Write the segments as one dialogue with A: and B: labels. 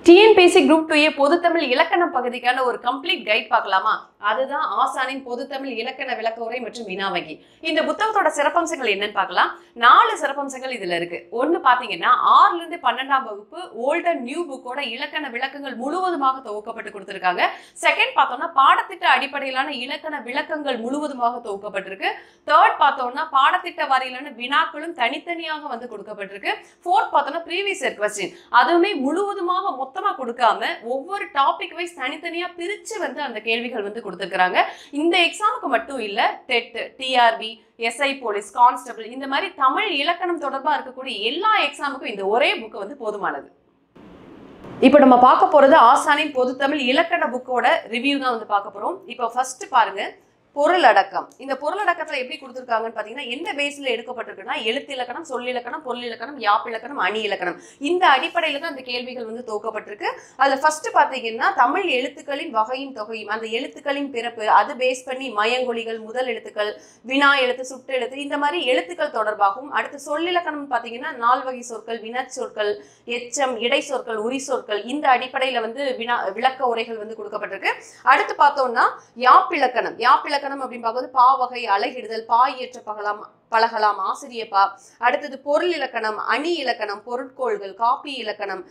A: TNPSC group 2A பொதுத்தமிழ் இலக்கணம் பகுதிக்கான ஒரு கம்ப்ளீட் கைட் பார்க்கலாமா? அதுதான் ஆசானின் பொதுத்தமிழ் இலக்கண விளக்க உரை மற்றும் வினாவகி. இந்த புத்தகத்தோட சிறப்பம்சங்கள் என்னன்னு பார்க்கலாம். 4 சிறப்பம்சங்கள் இதுல இருக்கு. ஒன்னு பாத்தீங்கன்னா 6ல இருந்து 12ஆம் வகுப்பு ஓல்ட் அண்ட் நியூ புக்கோட இலக்கண விளக்கங்கள் முழுவதுமாக தொகுக்கப்பட்டு கொடுத்திருக்காங்க. செகண்ட் பார்த்தோம்னா பாடத்திட்ட அடிப்படையிலான இலக்கண விளக்கங்கள் முழுவதுமாக தொகுக்கப்பட்டிருக்கு. தேர்ட் பார்த்தோம்னா பாடத்திட்ட வாரியிலான வினாக்களும் தனித்தனியாக வந்து கொடுக்கப்பட்டிருக்கு. ஃபோர்த் பார்த்தோம்னா ப்ரீவியஸ் இயர் क्वेश्चन அதுவுமே முழுவதுமாக மொத்தமா கொடுக்காம ஒவ்வொரு டாபிக் வைஸ் தனித்தனியா பிரிச்சு வந்து அந்த கேள்விகள் வந்து கொடுத்திருக்காங்க. இந்த எக்ஸாமுக்கு மட்டும் இல்ல, TET, TRP, SI police, constable இந்த மாதிரி தமிழ் இலக்கணம் தொடர்பா இருக்கக்கூடிய எல்லா எக்ஸாமுக்கும் இந்த ஒரே புக் வந்து போதுமானது. இப்போ நம்ம பார்க்க போறது ஆசானின் பொதுத்தமிழ் இலக்கண புக்கோட ரிவ்யூ தான் வந்து பார்க்க போறோம். இப்போ ஃபர்ஸ்ட் பாருங்க, பொருளடக்கம். இந்த பொருளடக்கத்துல எப்படி கொடுத்திருக்காங்கன்னு பாத்தீங்கன்னா எந்த பேஸ்ல எடுக்கப்பட்டிருக்குன்னா எழுத்து இலக்கணம், சொல்லிலக்கணம், பொருள் இலக்கணம், யாப்பு இலக்கணம், அணி இலக்கணம் இந்த அடிப்படையில தான் அந்த கேள்விகள் வந்து தொகுக்கப்பட்டிருக்கு. அதுல ஃபர்ஸ்ட் பாத்தீங்கன்னா தமிழ் எழுத்துக்களின் வகையும் தொகையும், அந்த எழுத்துக்களின் பிறப்பு அது பேஸ் பண்ணி மயங்கொலிகள், முதல் எழுத்துக்கள், வினா எழுத்து, சுட்டு எழுத்து இந்த மாதிரி எழுத்துக்கள் தொடர்பாகவும், அடுத்து சொல்லிலக்கணம் பாத்தீங்கன்னா 4 வகை சொற்கள், வினச்சொற்கள், எச்சம், இடை சொற்கள், உரி சொற்கள் இந்த அடிப்படையில வந்து விளக்க உரைகள் வந்து கொடுக்கப்பட்டிருக்கு. அடுத்து பார்த்தோம்னா யாப்பிலக்கணம். யாப்பிலக்கணம் அப்படின்னு பார்க்கும்போது பாவகை, அழகிடுதல், பாய் ஏற்ற பழகலாம், ஆசிரியப்பா. அடுத்தது பொருள் இலக்கணம், அணி இலக்கணம், பொருட்கோள்கள், காப்பி இலக்கணம்,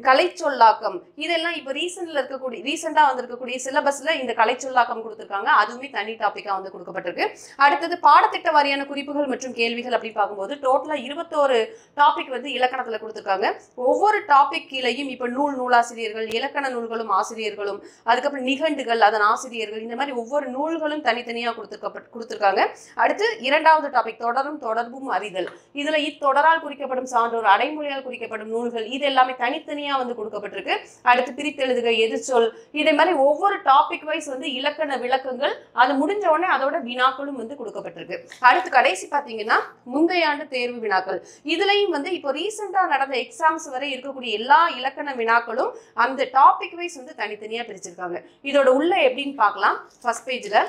A: கலை சொல்லாக்கம் இதெல்லாம் இப்போ ரீசெண்டா வந்திருக்கக்கூடிய சிலபஸ்ல இந்த கலை சொல்லாக்கம் கொடுத்திருக்காங்க. அதுவுமே தனி டாபிக்கா வந்து கொடுக்கப்பட்டிருக்கு. அடுத்தது பாடத்திட்ட வாரியான குறிப்புகள் மற்றும் கேள்விகள் அப்படின்னு பார்க்கும்போது டோட்டலா 21 டாபிக் வந்து இலக்கணத்துல கொடுத்திருக்காங்க. ஒவ்வொரு டாபிக் கீழையும் இப்ப நூலாசிரியர்கள், இலக்கண நூல்களும் ஆசிரியர்களும், அதுக்கப்புறம் நிகண்டுகள், அதன் ஆசிரியர்கள் இந்த மாதிரி ஒவ்வொரு நூல்களும் தனித்தனியா கொடுத்திருக்காங்க. அடுத்து 2வது டாபிக் தொடரும் தொடர்பும் அறிதல். இதுல இத்தொடரால் குறிக்கப்படும் சான்றோர், அடைமொழியால் குறிக்கப்படும் நூல்கள் இது எல்லாமே தனித்தனியா வந்து கொடுக்கப்பட்டிருக்கு. அடுத்து பிரித்தெழுதுக, எதிர்ச்சொல் இதே மாதிரி ஒவ்வொரு டாபிக் வைஸ் வந்து இலக்கண விளக்கங்கள் அது முடிஞ்ச உடனே அதோட வினாக்களும் வந்து கொடுக்கப்பட்டிருக்கு. அடுத்து கடைசி பாத்தீங்கன்னா முந்தைய ஆண்டு தேர்வு வினாக்கள். இதுலயும் வந்து இப்போ ரீசெண்டா நடந்த எக்ஸாம்ஸ் வரை இருக்கக்கூடிய எல்லா இலக்கண வினாக்களும் அந்த டாபிக் வைஸ் வந்து தனித்தனியா பிரிச்சிருக்காங்க. இதோட உள்ள எப்படின்னு பார்க்கலாம். ஃபர்ஸ்ட் பேஜ்ல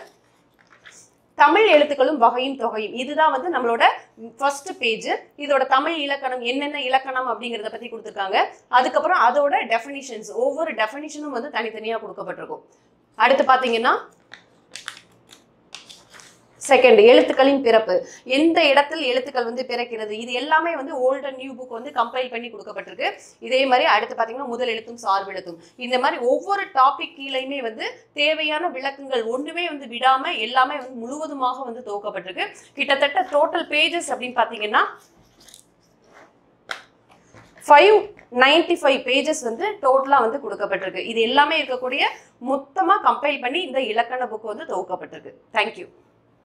A: தமிழ் எழுத்துக்களும் வகையும் தொகையும் இதுதான் வந்து நம்மளோட ஃபர்ஸ்ட் பேஜ். இதோட தமிழ் இலக்கணம் என்னென்ன இலக்கணம் அப்படிங்கிறத பத்தி கொடுத்திருக்காங்க. அதுக்கப்புறம் அதோட டெஃபினிஷன்ஸ் ஒவ்வொரு டெஃபினிஷனும் வந்து தனித்தனியா கொடுக்கப்பட்டிருக்கும். அடுத்து பாத்தீங்கன்னா செகண்ட் எழுத்துக்களின் பிறப்பு, எந்த இடத்தில் எழுத்துக்கள் வந்து பிறக்கிறது இது எல்லாமே வந்து ஓல்ட் அண்ட் நியூ புக் வந்து கம்பைல் பண்ணி கொடுக்கப்பட்டிருக்கு. இதே மாதிரி அடுத்து பாத்தீங்கன்னா முதல் எழுத்தும் சார்பு எழுத்தும் இந்த மாதிரி ஒவ்வொரு டாபிக் கீழையுமே வந்து தேவையான விளக்கங்கள் ஒண்ணுமே வந்து விடாம எல்லாமே வந்து முழுவதுமாக வந்து துவக்கப்பட்டிருக்கு. கிட்டத்தட்ட டோட்டல் பேஜஸ் அப்படின்னு பாத்தீங்கன்னா 595 பேஜஸ் வந்து டோட்டலா வந்து கொடுக்கப்பட்டிருக்கு. இது எல்லாமே இருக்கக்கூடிய மொத்தமா கம்பைல் பண்ணி இந்த இலக்கண புக் வந்து துவக்கப்பட்டிருக்கு. தேங்க்யூ.